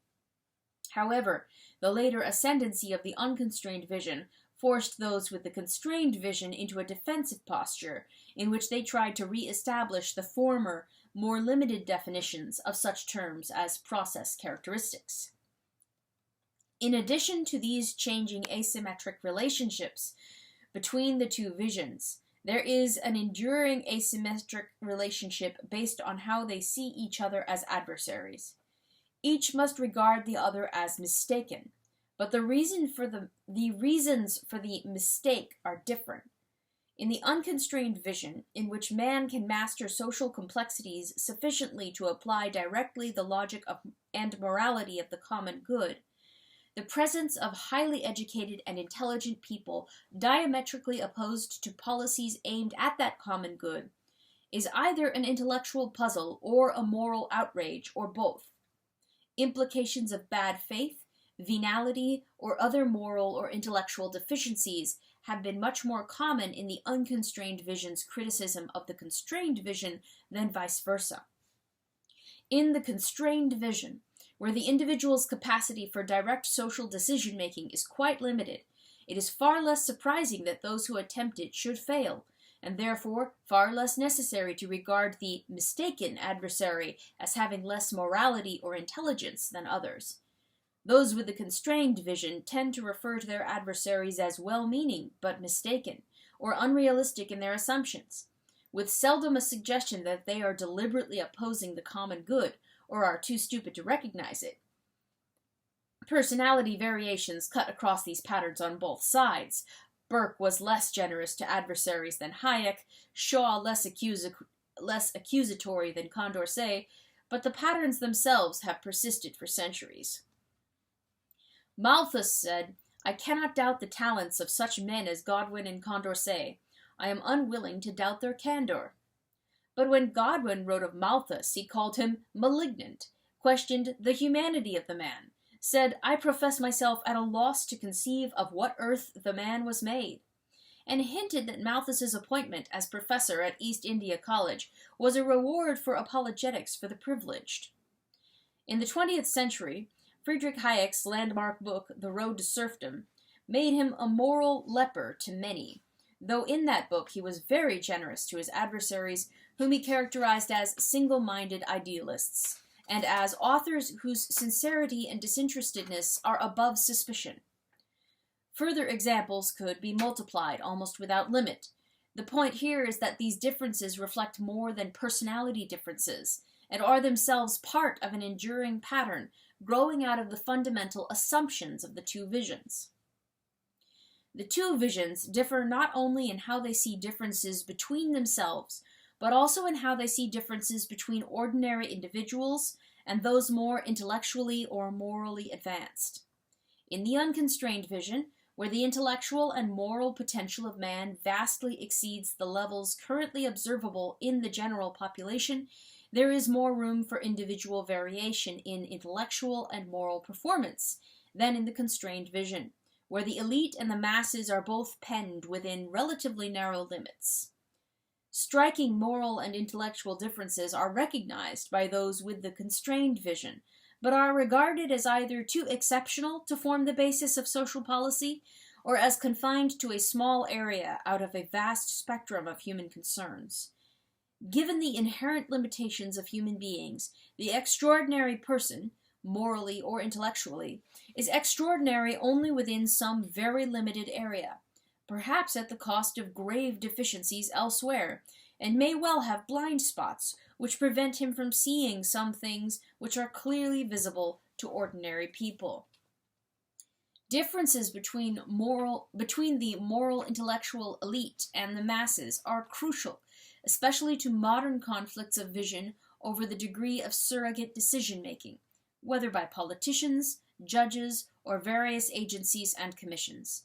However, the later ascendancy of the unconstrained vision forced those with the constrained vision into a defensive posture, in which they tried to re-establish the former, more limited definitions of such terms as process characteristics. In addition to these changing asymmetric relationships between the two visions, there is an enduring asymmetric relationship based on how they see each other as adversaries. Each must regard the other as mistaken, but the reasons for the mistake are different. In the unconstrained vision, in which man can master social complexities sufficiently to apply directly the logic and morality of the common good, the presence of highly educated and intelligent people diametrically opposed to policies aimed at that common good is either an intellectual puzzle or a moral outrage, or both. Implications of bad faith, venality, or other moral or intellectual deficiencies have been much more common in the unconstrained vision's criticism of the constrained vision than vice versa. In the constrained vision, where the individual's capacity for direct social decision-making is quite limited, it is far less surprising that those who attempt it should fail, and therefore far less necessary to regard the mistaken adversary as having less morality or intelligence than others. Those with the constrained vision tend to refer to their adversaries as well-meaning but mistaken, or unrealistic in their assumptions, with seldom a suggestion that they are deliberately opposing the common good, or are too stupid to recognize it. Personality variations cut across these patterns on both sides. Burke was less generous to adversaries than Hayek, Shaw less accusatory than Condorcet, but the patterns themselves have persisted for centuries. Malthus said, "I cannot doubt the talents of such men as Godwin and Condorcet. I am unwilling to doubt their candor." But when Godwin wrote of Malthus, he called him malignant, questioned the humanity of the man, said, "I profess myself at a loss to conceive of what earth the man was made," and hinted that Malthus's appointment as professor at East India College was a reward for apologetics for the privileged. In the 20th century, Friedrich Hayek's landmark book, The Road to Serfdom, made him a moral leper to many, though in that book he was very generous to his adversaries, whom he characterized as single-minded idealists, and as authors whose sincerity and disinterestedness are above suspicion. Further examples could be multiplied almost without limit. The point here is that these differences reflect more than personality differences, and are themselves part of an enduring pattern growing out of the fundamental assumptions of the two visions. The two visions differ not only in how they see differences between themselves, but also in how they see differences between ordinary individuals and those more intellectually or morally advanced. In the unconstrained vision, where the intellectual and moral potential of man vastly exceeds the levels currently observable in the general population, there is more room for individual variation in intellectual and moral performance than in the constrained vision, where the elite and the masses are both penned within relatively narrow limits. Striking moral and intellectual differences are recognized by those with the constrained vision, but are regarded as either too exceptional to form the basis of social policy, or as confined to a small area out of a vast spectrum of human concerns. Given the inherent limitations of human beings, the extraordinary person, morally or intellectually, is extraordinary only within some very limited area, perhaps at the cost of grave deficiencies elsewhere, and may well have blind spots which prevent him from seeing some things which are clearly visible to ordinary people. Differences between the moral intellectual elite and the masses are crucial, especially to modern conflicts of vision over the degree of surrogate decision-making, whether by politicians, judges, or various agencies and commissions.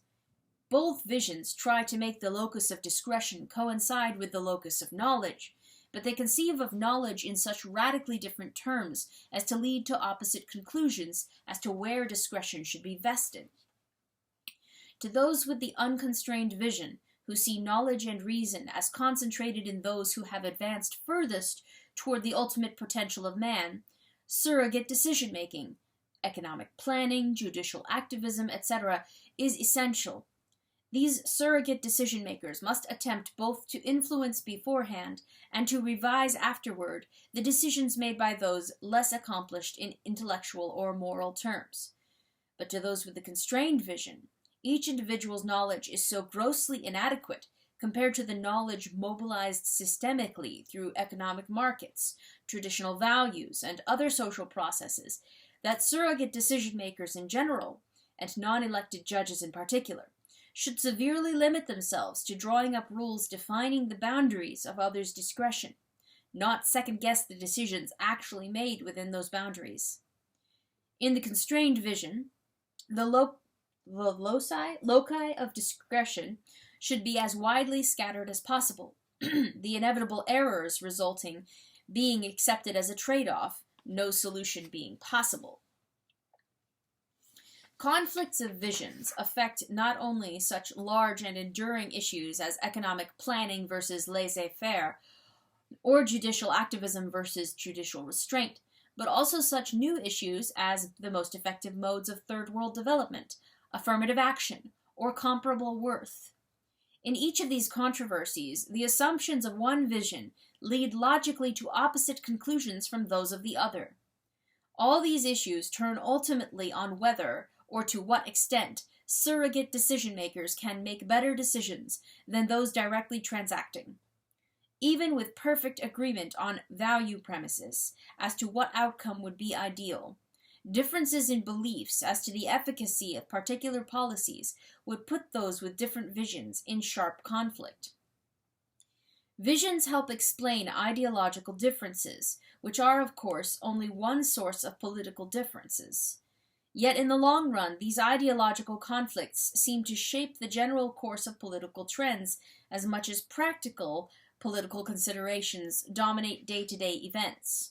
Both visions try to make the locus of discretion coincide with the locus of knowledge, but they conceive of knowledge in such radically different terms as to lead to opposite conclusions as to where discretion should be vested. To those with the unconstrained vision, who see knowledge and reason as concentrated in those who have advanced furthest toward the ultimate potential of man, surrogate decision-making, economic planning, judicial activism, etc., is essential. These surrogate decision-makers must attempt both to influence beforehand and to revise afterward the decisions made by those less accomplished in intellectual or moral terms. But to those with the constrained vision, each individual's knowledge is so grossly inadequate compared to the knowledge mobilized systemically through economic markets, traditional values, and other social processes that surrogate decision-makers in general, and non-elected judges in particular, should severely limit themselves to drawing up rules defining the boundaries of others' discretion, not second-guess the decisions actually made within those boundaries. In the constrained vision, the loci of discretion should be as widely scattered as possible, the inevitable errors resulting being accepted as a trade-off, no solution being possible. Conflicts of visions affect not only such large and enduring issues as economic planning versus laissez-faire, or judicial activism versus judicial restraint, but also such new issues as the most effective modes of third world development, affirmative action, or comparable worth. In each of these controversies, the assumptions of one vision lead logically to opposite conclusions from those of the other. All these issues turn ultimately on whether, or to what extent, surrogate decision-makers can make better decisions than those directly transacting. even with perfect agreement on value premises as to what outcome would be ideal. Differences in beliefs as to the efficacy of particular policies would put those with different visions in sharp conflict. Visions help explain ideological differences, which are, of course, only one source of political differences. Yet in the long run, these ideological conflicts seem to shape the general course of political trends as much as practical political considerations dominate day-to-day events.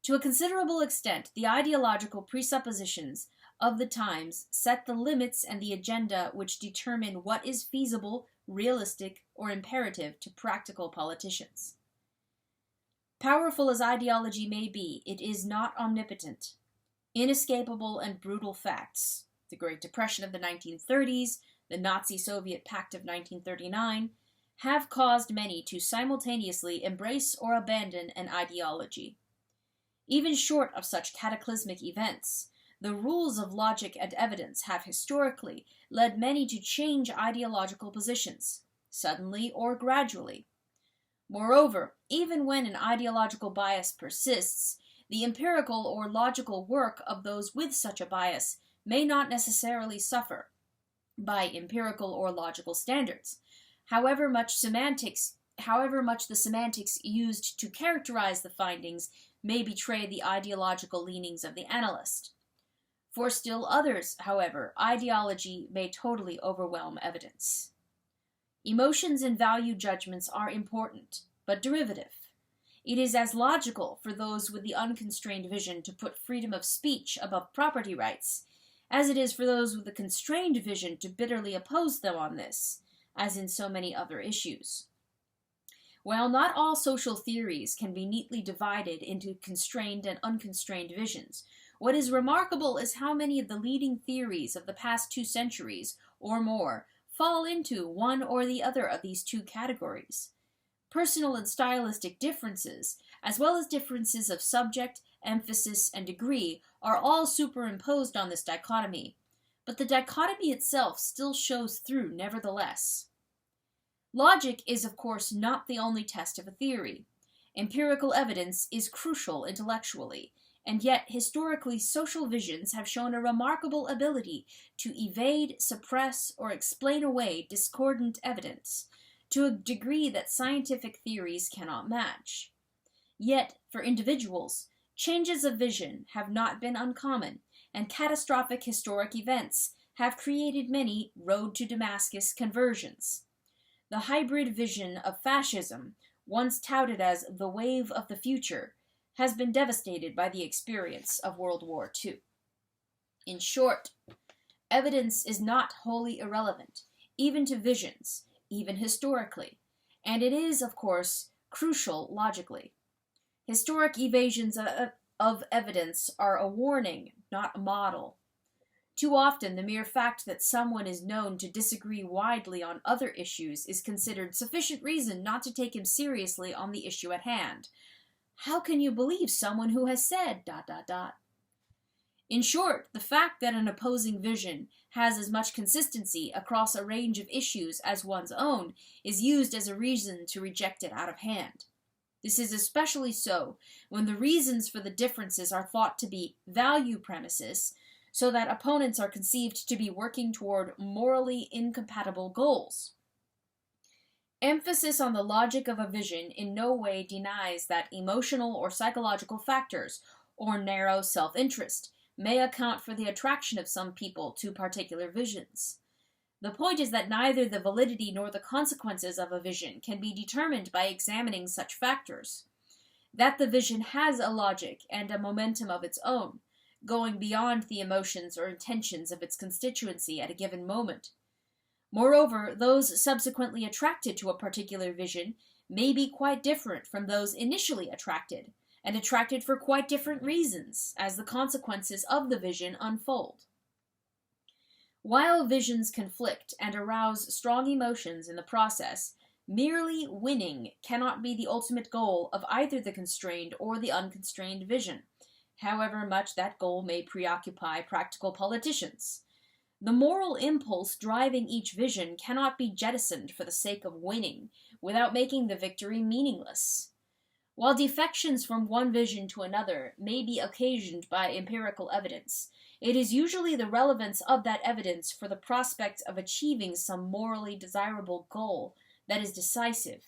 To a considerable extent, the ideological presuppositions of the times set the limits and the agenda which determine what is feasible, realistic, or imperative to practical politicians. Powerful as ideology may be, it is not omnipotent. Inescapable and brutal facts, the Great Depression of the 1930s, the Nazi-Soviet Pact of 1939, have caused many to simultaneously embrace or abandon an ideology. Even short of such cataclysmic events, the rules of logic and evidence have historically led many to change ideological positions, suddenly or gradually. Moreover, even when an ideological bias persists, the empirical or logical work of those with such a bias may not necessarily suffer by empirical or logical standards, however much the semantics used to characterize the findings may betray the ideological leanings of the analyst. For still others, however, ideology may totally overwhelm evidence. Emotions and value judgments are important, but derivative. It is as logical for those with the unconstrained vision to put freedom of speech above property rights, as it is for those with the constrained vision to bitterly oppose them on this, as in so many other issues. While not all social theories can be neatly divided into constrained and unconstrained visions, what is remarkable is how many of the leading theories of the past 2 centuries, or more, fall into one or the other of these 2 categories. Personal and stylistic differences, as well as differences of subject, emphasis, and degree, are all superimposed on this dichotomy, but the dichotomy itself still shows through nevertheless. Logic is, of course, not the only test of a theory. Empirical evidence is crucial intellectually, and yet historically social visions have shown a remarkable ability to evade, suppress, or explain away discordant evidence, to a degree that scientific theories cannot match. Yet, for individuals, changes of vision have not been uncommon, and catastrophic historic events have created many road to Damascus conversions. The hybrid vision of fascism, once touted as the wave of the future, has been devastated by the experience of World War II. In short, evidence is not wholly irrelevant, even to visions, even historically, and it is, of course, crucial logically. Historic evasions of evidence are a warning, not a model. Too often, the mere fact that someone is known to disagree widely on other issues is considered sufficient reason not to take him seriously on the issue at hand. How can you believe someone who has said ... In short, the fact that an opposing vision has as much consistency across a range of issues as one's own is used as a reason to reject it out of hand. This is especially so when the reasons for the differences are thought to be value premises, so that opponents are conceived to be working toward morally incompatible goals. Emphasis on the logic of a vision in no way denies that emotional or psychological factors, or narrow self-interest, may account for the attraction of some people to particular visions. The point is that neither the validity nor the consequences of a vision can be determined by examining such factors. That the vision has a logic and a momentum of its own, going beyond the emotions or intentions of its constituency at a given moment. Moreover, those subsequently attracted to a particular vision may be quite different from those initially attracted, and attracted for quite different reasons, as the consequences of the vision unfold. While visions conflict and arouse strong emotions in the process, merely winning cannot be the ultimate goal of either the constrained or the unconstrained vision, however much that goal may preoccupy practical politicians. The moral impulse driving each vision cannot be jettisoned for the sake of winning, without making the victory meaningless. While defections from one vision to another may be occasioned by empirical evidence, it is usually the relevance of that evidence for the prospect of achieving some morally desirable goal that is decisive.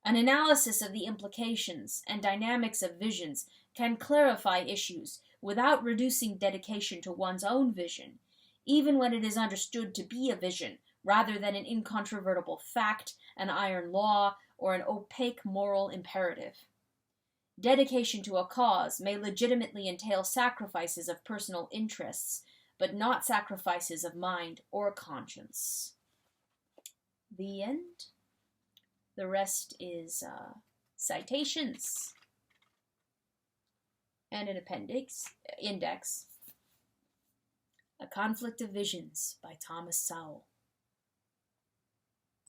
An analysis of the implications and dynamics of visions can clarify issues without reducing dedication to one's own vision, even when it is understood to be a vision rather than an incontrovertible fact, an iron law, or an opaque moral imperative. Dedication to a cause may legitimately entail sacrifices of personal interests, but not sacrifices of mind or conscience. The end. The rest is citations and an index. A Conflict of Visions by Thomas Sowell.